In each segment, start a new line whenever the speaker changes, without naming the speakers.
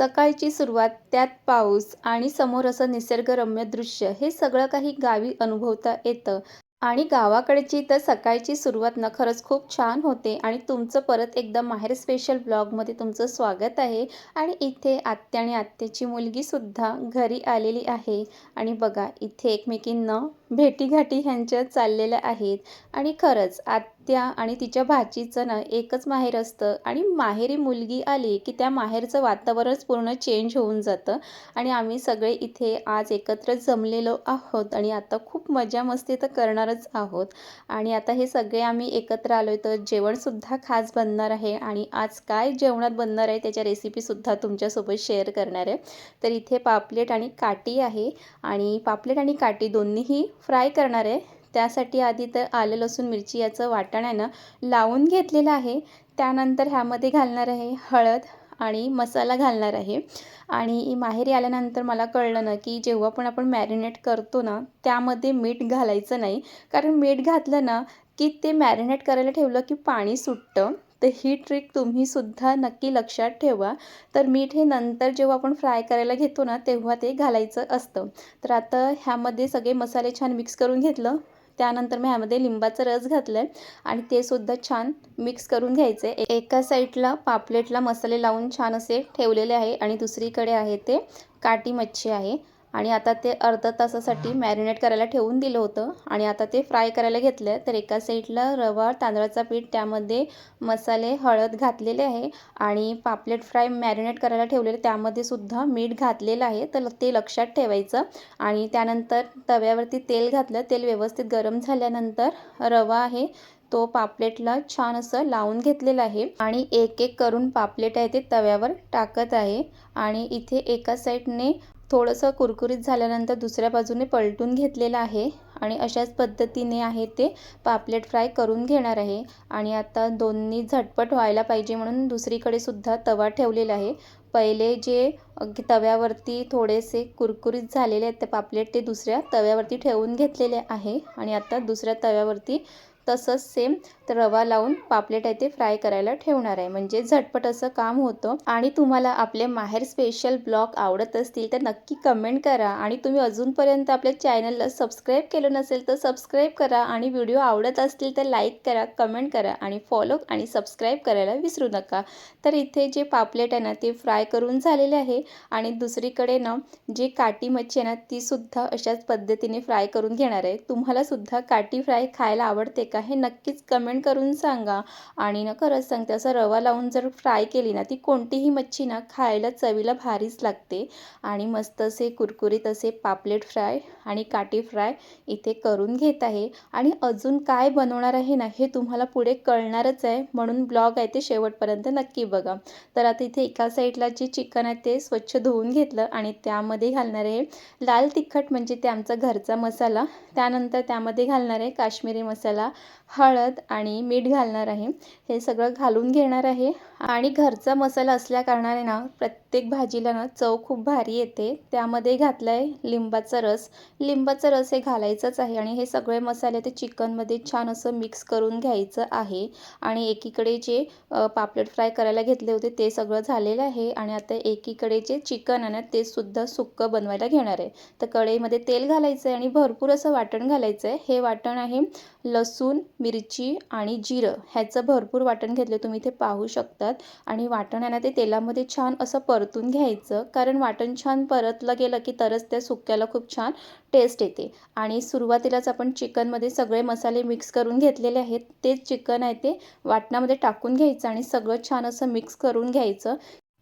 सकाळची सुरुवात, त्यात पाऊस आणि समोर असं निसर्गरम्य दृश्य, हे सगळं काही गावी अनुभवता येतं. आणि गावाकडची तर सकाळची सुरुवात ना खरंच खूप छान होते. आणि तुमचं परत एकदा माहेर स्पेशल ब्लॉगमध्ये तुमचं स्वागत आहे. आणि इथे आत्या आणि आत्याची मुलगीसुद्धा घरी आलेली आहे. आणि बघा इथे एकमेकींना भेटीगाठी ह्यांच्या चाललेल्या आहेत. आणि खरंच आत्या आणि तिच्या भाचीचं ना एकच माहेर असतं. आणि माहेरी मुलगी आली की त्या माहेरचं वातावरणच पूर्ण चेंज होऊन जातं. आणि आम्ही सगळे इथे आज एकत्र जमलेलो आहोत आणि आता खूप मजा मस्ती तर करणारच आहोत. आणि आता हे सगळे आम्ही एकत्र आलोय तर जेवणसुद्धा खास बनणार आहे. आणि आज काय जेवणात बनणार आहे त्याच्या रेसिपीसुद्धा तुमच्यासोबत शेअर करणार आहे. तर इथे पापलेट आणि काठी आहे. आणि पापलेट आणि काठी दोन्हीही फ्राय करणार आहे. त्यासाठी आधी तर आलं लसूण मिरची याचं वाटण आहे ना लावून घेतलेलं आहे. त्यानंतर ह्यामध्ये घालणार आहे हळद आणि मसाला घालणार आहे. आणि माहेरी आल्यानंतर मला कळलं ना की जेव्हा पण आपण मॅरिनेट करतो ना त्यामध्ये मीठ घालायचं नाही. कारण मीठ घातलं ना की ते मॅरिनेट करायला ठेवलं की पाणी सुटतं. तर ही ट्रिक तुम्हीसुद्धा नक्की लक्षात ठेवा. तर मीठ हे नंतर जेव्हा आपण फ्राय करायला घेतो ना तेव्हा ते घालायचं असतं. तर आता ह्यामध्ये सगळे मसाले छान मिक्स करून घेतलं. त्यानंतर मी ह्यामध्ये लिंबाचा रस घातला आहे. आणि ते सुद्धा छान मिक्स करून घ्यायचे. एका साईडला पापलेटला मसाले लावून छान असे ठेवलेले आहे आणि दुसरीकडे आहे ते काटी मच्छी आहे. आणि आता ते अर्धा तासासाठी मॅरिनेट करायला ठेवून दिलं होतं. आणि आता ते फ्राय करायला घेतलं. तर एका साईडला रवा तांदळाचा पीठ, त्यामध्ये मसाले हळद घातलेले आहे. आणि पापलेट फ्राय मॅरिनेट करायला ठेवलेले त्यामध्ये सुद्धा मीठ घातलेलं आहे. तर ते लक्षात ठेवायचं. आणि त्यानंतर तव्यावरती तेल घातलं. तेल व्यवस्थित गरम झाल्यानंतर रवा आहे तो पापलेटला छान असं लावून घेतलेला आहे. आणि एक एक करून पापलेट आहे ते तव्यावर टाकत आहे. आणि इथे एका साईडने थोडंसं कुरकुरीत झाल्यानंतर दुसऱ्या बाजूने पलटून घेतलेलं आहे. आणि अशाच पद्धतीने आहे ते पापलेट फ्राय करून घेणार आहे. आणि आता दोन्ही झटपट व्हायला पाहिजे म्हणून दुसरीकडे सुद्धा तवा ठेवलेला आहे. पहिले जे तव्यावरती थोडेसे कुरकुरीत झालेले आहेत ते पापलेट ते दुसऱ्या तव्यावरती ठेवून घेतलेले आहे. आणि आता दुसऱ्या तव्यावरती तसंच सेम रवा लावून पापलेट आहे ते फ्राय करायला ठेवणार आहे. म्हणजे झटपट असं काम होतं. आणि तुम्हाला आपले माहेर स्पेशल ब्लॉग आवडत असतील तर नक्की कमेंट करा. आणि तुम्ही अजूनपर्यंत आपल्या चॅनलला सबस्क्राईब केलं नसेल तर सबस्क्राईब करा. आणि व्हिडिओ आवडत असतील तर लाईक करा, कमेंट करा आणि फॉलो आणि सबस्क्राईब करायला विसरू नका. तर इथे जे पापलेट आहे ना ते फ्राय करून झालेले आहे. आणि दुसरीकडे ना जी काटी मच्छी आहे ना तीसुद्धा अशाच पद्धतीने फ्राय करून घेणार आहे. तुम्हालासुद्धा काटी फ्राय खायला आवडते का हे नक्कीच कमेंट करून सांगा. आणि ना खरंच सांगते असं रवा लावून जर फ्राय केली ना ती कोणतीही मच्छी ना खायला चवीला भारीच लागते. आणि मस्त असे कुरकुरीत असे पापलेट फ्राय आणि काटी फ्राय इथे करून घेत आहे. आणि अजून काय बनवणार आहे ना हे तुम्हाला पुढे कळणारच आहे. म्हणून ब्लॉग आहे ते शेवटपर्यंत नक्की बघा. तर आता इथे एका साईडला जे चिकन आहे ते स्वच्छ धुवून घेतलं. आणि त्यामध्ये घालणार आहे लाल तिखट म्हणजे ते आमचा घरचा मसाला. त्यानंतर त्यामध्ये घालणार आहे काश्मीरी मसाला, हळद आणि मीठ घालणार आहे. हे सगळं घालून घेणार आहे. आणि घरचा मसाला असल्या कारणाने ना प्रत्येक भाजीला ना चव खूप भारी येते. त्यामध्ये घातला आहे लिंबाचा रस. लिंबाचा रस हे घालायचंच आहे. आणि हे सगळे मसाले ते चिकनमध्ये छान असं मिक्स करून घ्यायचं आहे. आणि एकीकडे जे पापलेट फ्राय करायला घेतले होते ते सगळं झालेलं आहे. आणि आता एकीकडे जे चिकन आहे ना ते सुद्धा सुक्कं बनवायला घेणार आहे. तर कढईमध्ये तेल घालायचं आहे आणि भरपूर असं वाटण घालायचं आहे. हे वाटण आहे लसूण, मिरची आणि जिरं ह्याचं भरपूर वाटण घेतलं तुम्ही इथे पाहू शकतात. आणि वाटण आहे ना ते तेलामध्ये छान असं परतून घ्यायचं. कारण वाटण छान परतलं गेलं की तरच त्या सुक्याला खूप छान टेस्ट येते. आणि सुरुवातीलाच आपण चिकनमध्ये सगळे मसाले मिक्स करून घेतलेले आहेत. तेच चिकन आहे ते वाटणामध्ये टाकून घ्यायचं आणि सगळं छान असं मिक्स करून घ्यायचं.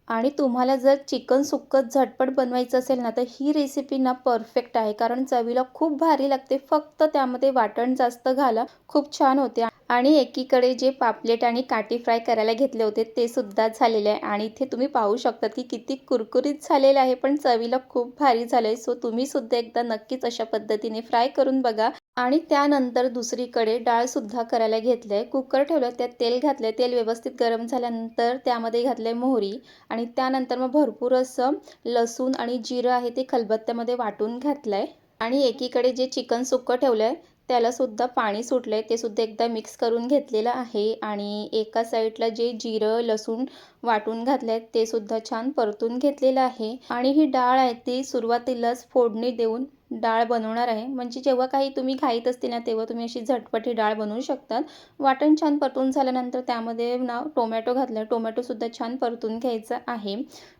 आणि तुम्हाला जर चिकन सुक्कं झटपट बनवायचं असेल ना तर ही रेसिपी ना परफेक्ट आहे. कारण चवीला खूप भारी लागते. फक्त त्यामध्ये वाटण जास्त घाला, खूप छान होते. आणि एकीकडे जे पापलेट आणि काटी फ्राय करायला घेतले होते ते सुद्धा झालेले आहे. आणि इथे तुम्ही पाहू शकतात की किती कुरकुरीत झालेलं आहे, पण चवीला खूप भारी झालं आहे. सो तुम्हीसुद्धा एकदा नक्कीच अशा पद्धतीने फ्राय करून बघा. आणि त्यानंतर दुसरीकडे डाळसुद्धा करायला घेतलं आहे. कुकर ठेवलं, त्यात तेल घातलं आहे. तेल व्यवस्थित गरम झाल्यानंतर त्यामध्ये घातलं आहे मोहरी. आणि त्यानंतर मग भरपूर असं लसूण आणि जिरं आहे ते खलबत्त्यामध्ये वाटून घातलं आहे. आणि एकीकडे जे चिकन सुक्कं ठेवलं आहे त्यालासुद्धा पाणी सुटलं आहे, ते सुद्धा एकदा मिक्स करून घेतलेलं आहे. आणि एका साईडला जे जिरं, लसूण वाटून घातले आहेत, ते सुद्धा छान परतून घेतलेलं आहे. आणि ही डाळ आहे ती सुरुवातीलाच फोडणी देऊन डाळ बनवणार आहे. म्हणजे जेव्हा काही तुम्ही घाईत असतील ना, तेव्हा तुम्ही अशी झटपट ही डाळ बनवू शकतात. वाटण छान परतून झाल्यानंतर त्यामध्ये ना टोमॅटो घातला. टोमॅटोसुद्धा छान परतून घ्यायचा आहे.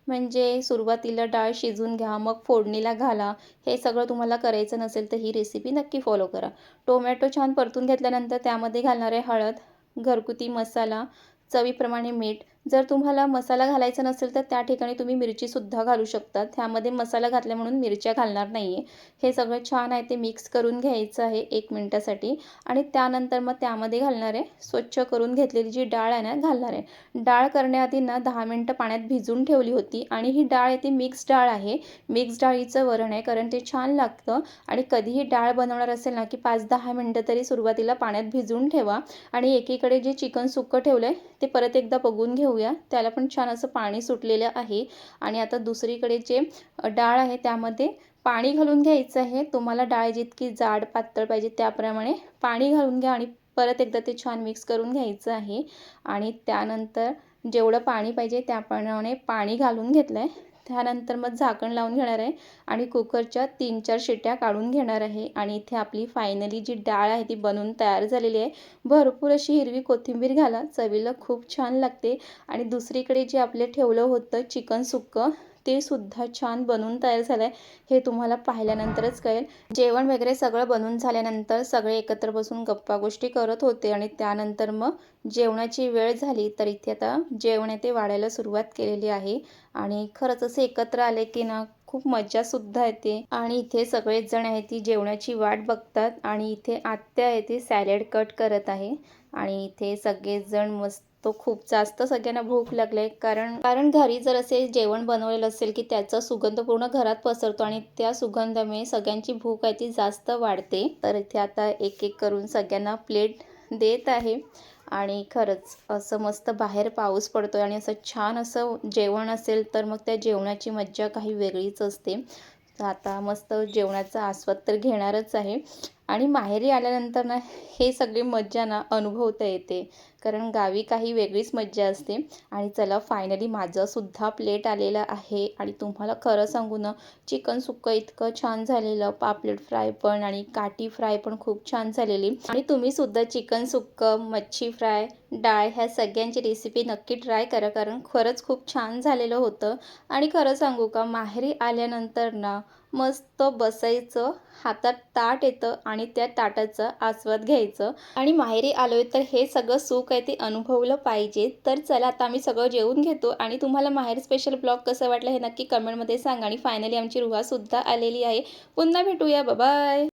म्हणजे सुरुवातीला डाळ शिजवून घ्या, मग फोडणीला घाला. हे सगळं तुम्हाला करायचं नसेल तर ही रेसिपी नक्की फॉलो करा. टोमॅटो छान परतून घेतल्यानंतर त्यामध्ये घालणार आहे हळद, घरगुती मसाला, चवीप्रमाणे मीठ. जर तुम्हाला मसाला घालायचा नसेल तर त्या ठिकाणी तुम्ही मिरचीसुद्धा घालू शकता. त्यामध्ये मसाला घातला म्हणून मिरच्या घालणार नाही आहे. हे सगळं छान आहे ते मिक्स करून घ्यायचं आहे 1 मिनिटासाठी. आणि त्यानंतर मग त्यामध्ये घालणार आहे स्वच्छ करून घेतलेली जी डाळ आहे ना घालणार आहे. डाळ करण्याआधी ना 10 मिनिटं पाण्यात भिजवून ठेवली होती. आणि ही डाळ आहे ती मिक्स डाळ आहे. मिक्स डाळीचं वरण आहे, कारण ते छान लागतं. आणि कधीही डाळ बनवणार असेल ना की 5-10 मिनिटं तरी सुरुवातीला पाण्यात भिजवून ठेवा. आणि एकीकडे जे चिकन सुक्कं ठेवलं आहे ते परत एकदा बघून घेऊया. त्याला पण छान असं पाणी सुटलेलं आहे. आणि आता दुसरीकडे जे डाळ आहे त्यामध्ये पाणी घालून घ्यायचं आहे. तुम्हाला डाळ जितकी जाड पातळ पाहिजे त्याप्रमाणे पाणी घालून घ्या आणि परत एकदा ते छान मिक्स करून घ्यायचं आहे. आणि त्यानंतर जेवढं पाणी पाहिजे त्याप्रमाणे पाणी घालून घेतलं आहे. त्यानंतर मग झाकण लावून घेणार आहे आणि कुकरच्या 3-4 शिट्ट्या काढून घेणार आहे. आणि इथे आपली फायनली जी डाळ आहे ती बनवून तयार झालेली आहे. भरपूर अशी हिरवी कोथिंबीर घाला, चवीला खूप छान लागते. आणि दुसरीकडे जे आपले ठेवलं होतं चिकन सुक्कं ते सुद्धा छान बनवून तयार झालं आहे. हे तुम्हाला पाहिल्यानंतरच कळेल. जेवण वगैरे सगळं बनवून झाल्यानंतर सगळे एकत्र बसून गप्पागोष्टी करत होते. आणि त्यानंतर मग जेवणाची वेळ झाली तर इथे आता जेवण आहे ते वाढायला सुरुवात केलेली आहे. आणि खरंच असे एकत्र आले की ना खूप मज्जासुद्धा येते. आणि इथे सगळेच जण आहेत ती जेवणाची वाट बघतात. आणि इथे आत्या आहे ती सॅलड कट करत आहे. आणि इथे सगळेच जण मस्त खूप जास्त सगळ्यांना भूक लागली आहे. कारण कारण घरी जर असे जेवण बनवलेलं असेल की त्याचा सुगंध पूर्ण घरात पसरतो आणि त्या सुगंधामुळे सगळ्यांची भूक आहे ती जास्त वाढते. तर इथे आता एक-एक करून सगळ्यांना प्लेट देत आहे. आणि खरंच असं मस्त बाहेर पाऊस पडतोय आणि असं छान असं जेवण असेल तर मग त्या जेवणाची मज्जा काही वेगळीच असते. तर आता मस्त जेवणाचा आस्वाद तर घेणारच आहे. आणि माहेरी आल्यानंतर ना हे सगळी मज्जा ना अनुभवता येते. कारण गावी काही वेगळीच मज्जा असते. आणि चला फायनली माझंसुद्धा प्लेट आलेलं आहे. आणि तुम्हाला खरं सांगू ना चिकन सुक्कं इतकं छान झालेलं, पापलेट फ्राय पण आणि काठी फ्राय पण खूप छान झालेली. आणि तुम्हीसुद्धा चिकन सुक्कं, मच्छी फ्राय, डाळ ह्या सगळ्यांची रेसिपी नक्की ट्राय करा, कारण खरंच खूप छान झालेलं होतं. आणि खरं सांगू का माहेरी आल्यानंतर ना मस्त बसायचं, हातात ताट येतं आणि त्या ताटाचा आस्वाद घ्यायचं. आणि माहेरी आलोय तर हे सगळं सुख आहे ते अनुभवलं पाहिजे. तर चला आता आम्ही सगळं जेवून घेतो. आणि तुम्हाला माहेर स्पेशल ब्लॉग कसं वाटलं हे नक्की कमेंटमध्ये सांगा. आणि फायनली आमची रुहासुद्धा आलेली आहे. पुन्हा भेटूया. बाय.